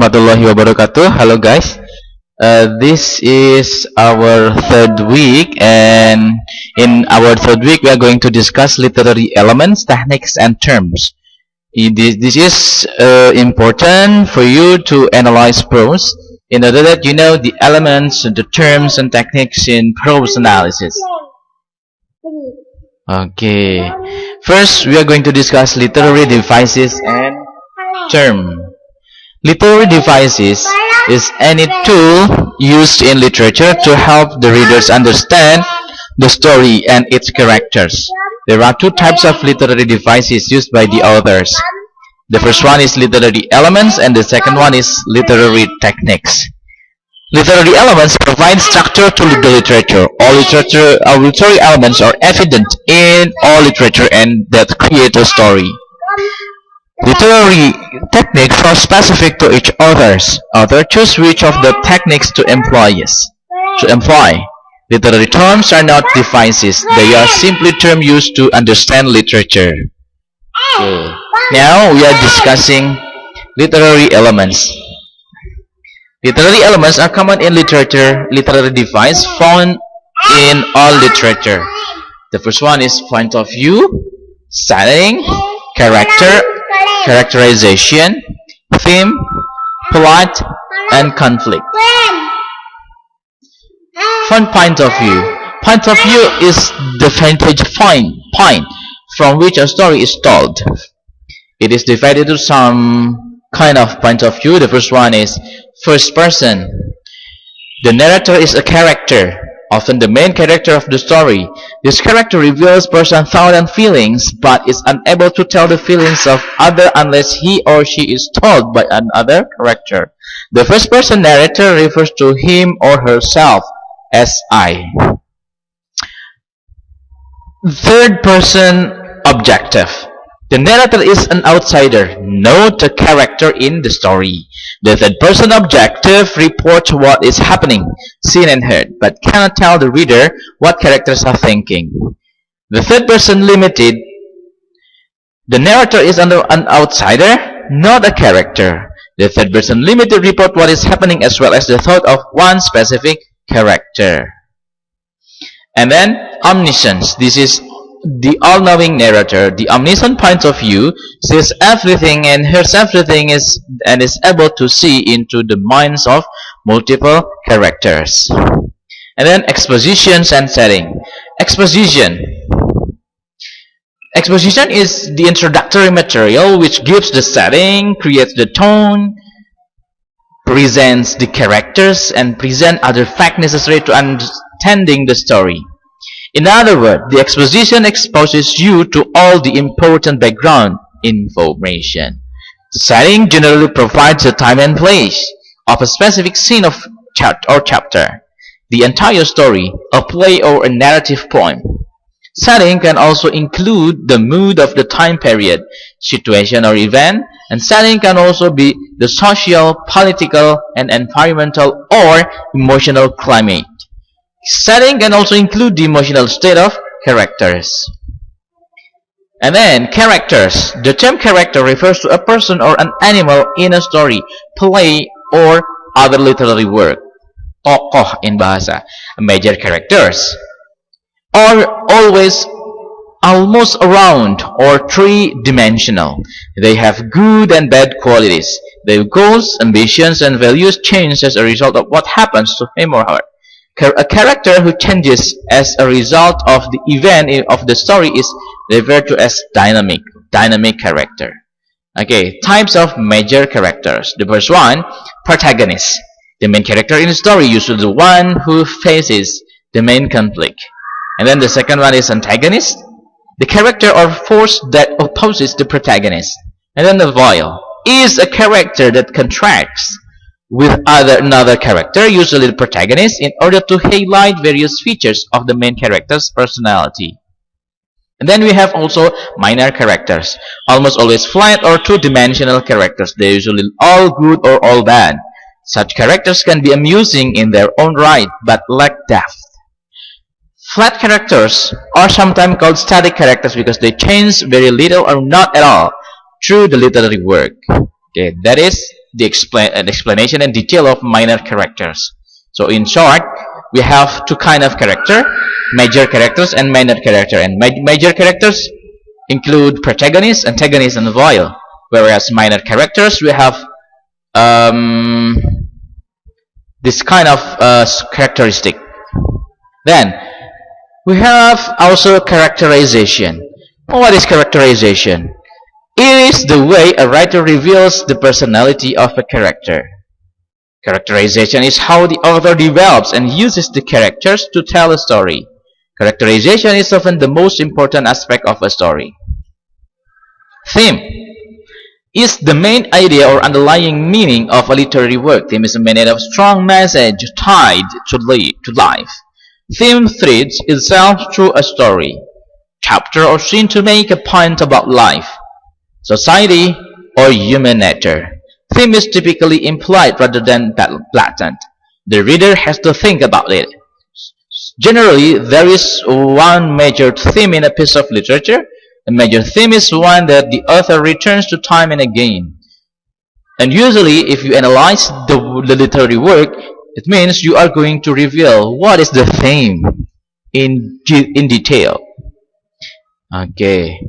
warahmatullahi wabarakatuh. Hello guys. This is our third week, and in our third week we are going to discuss literary elements, techniques, and terms. This is important for you to analyze prose in order that you know the elements, the terms, and techniques in prose analysis. Okay. First, we are going to discuss literary devices and term. Literary devices is any tool used in literature to help the readers understand the story and its characters. There are two types of literary devices used by the authors. The first one is literary elements, and the second one is literary techniques. Literary elements provide structure to the literature. All literary elements are evident in all literature and that create a story. Literary techniques are specific to each authors. Author choose which of the techniques to employ. Literary terms are not devices. They are simply terms used to understand literature. Okay. Now we are discussing literary elements. Literary elements are common in literature. Literary device found in all literature. The first one is point of view, setting, characterization, theme, plot, and conflict. From point of view. Point of view is the vantage point from which a story is told. It is divided into some kind of point of view. The first one is first person. The narrator is a character, often the main character of the story. This character reveals person's thoughts and feelings, but is unable to tell the feelings of others unless he or she is told by another character. The first person narrator refers to him or herself as I. Third person objective. The narrator is an outsider, not a character in the story. The third person objective reports what is happening, seen and heard, but cannot tell the reader what characters are thinking. The third person limited. The narrator is an outsider, not a character. The third person limited report what is happening as well as the thought of one specific character. And then omniscience. This is the all-knowing narrator. The omniscient point of view sees everything and hears everything is able to see into the minds of multiple characters. And then expositions and setting. Exposition is the introductory material which gives the setting, creates the tone, presents the characters, and present other facts necessary to understanding the story. In other words, the exposition exposes you to all the important background information. The setting generally provides a time and place of a specific scene or chapter, the entire story, a play or a narrative poem. Setting can also include the mood of the time period, situation or event, and setting can also be the social, political, and environmental or emotional climate. Setting can also include the emotional state of characters. And then characters. The term character refers to a person or an animal in a story, play, or other literary work. Tokoh in bahasa. Major characters are almost around or three-dimensional. They have good and bad qualities. Their goals, ambitions, and values change as a result of what happens to him or her. A character who changes as a result of the event of the story is referred to as dynamic character. Okay, types of major characters. The first one, protagonist. The main character in the story, usually the one who faces the main conflict. And then the second one is antagonist. The character or force that opposes the protagonist. And then the foil is a character that contracts with another character, usually the protagonist, in order to highlight various features of the main character's personality. And then we have also minor characters, almost always flat or two-dimensional characters. They're usually all good or all bad. Such characters can be amusing in their own right, but lack depth. Flat characters are sometimes called static characters because they change very little or not at all through the literary work. Okay, that is an explanation and detail of minor characters. So in short, we have two kind of character: major characters and minor character. And major characters include protagonist, antagonist, and foil. Whereas minor characters, we have this kind of characteristic. Then we have also characterization. What is characterization? It is the way a writer reveals the personality of a character. Characterization is how the author develops and uses the characters to tell a story. Characterization is often the most important aspect of a story. Theme is the main idea or underlying meaning of a literary work. Theme is a meaning of strong message tied to life. Theme threads itself through a story, chapter, or scene to make a point about life, society, or human nature. Theme is typically implied rather than blatant. The reader has to think about it. Generally, there is one major theme in a piece of literature. A major theme is one that the author returns to time and again. And usually, if you analyze the literary work, it means you are going to reveal what is the theme in detail. Okay.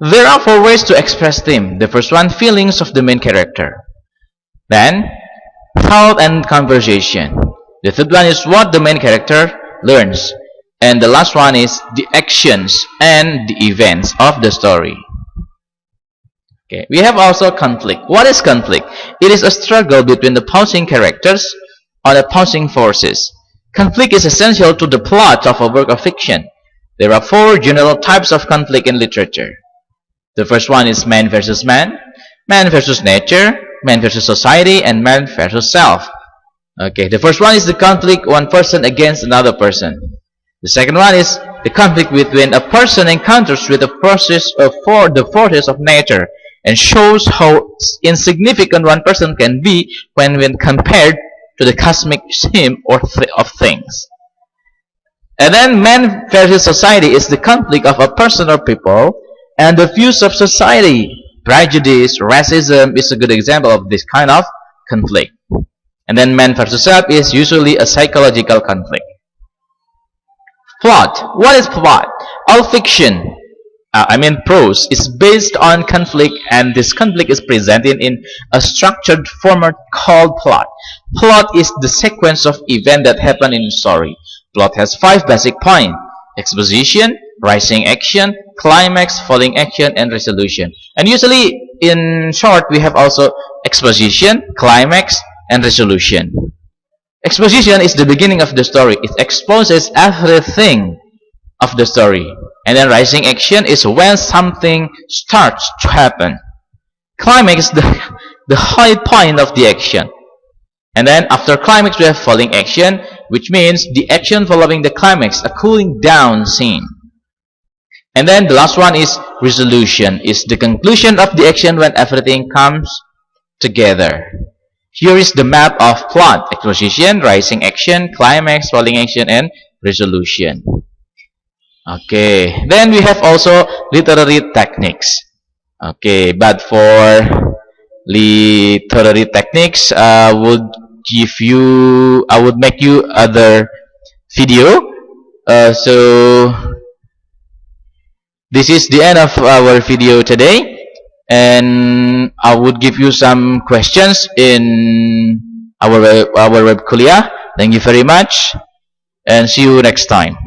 There are 4 ways to express theme. The first one, feelings of the main character. Then, thought and conversation. The third one is what the main character learns. And the last one is the actions and the events of the story. Okay. We have also conflict. What is conflict? It is a struggle between the opposing characters or opposing forces. Conflict is essential to the plot of a work of fiction. There are 4 general types of conflict in literature. The first one is man versus man versus nature, man versus society, and man versus self. Okay, the first one is the conflict one person against another person. The second one is the conflict between a person encounters with the forces of nature and shows how insignificant one person can be when compared to the cosmic scheme of things. And then man versus society is the conflict of a person or people and the views of society. Prejudice, racism is a good example of this kind of conflict. And then man versus self is usually a psychological conflict. Plot. What is plot? All fiction, prose, is based on conflict, and this conflict is presented in a structured format called plot. Plot is the sequence of events that happen in a story. Plot has 5 basic points: exposition, rising action, climax, falling action, and resolution. And usually, in short, we have also exposition, climax, and resolution. Exposition is the beginning of the story. It exposes everything of the story. And then rising action is when something starts to happen. Climax is the high point of the action. And then after climax we have falling action, which means the action following the climax, a cooling down scene. And then the last one is resolution, is the conclusion of the action when everything comes together. Here is the map of plot: exposition, rising action, climax, falling action, and resolution. Okay, then we have also literary techniques. Okay, but for literary techniques, I would make you other video. So this is the end of our video today. And I would give you some questions in our web kuliah. Thank you very much, and see you next time.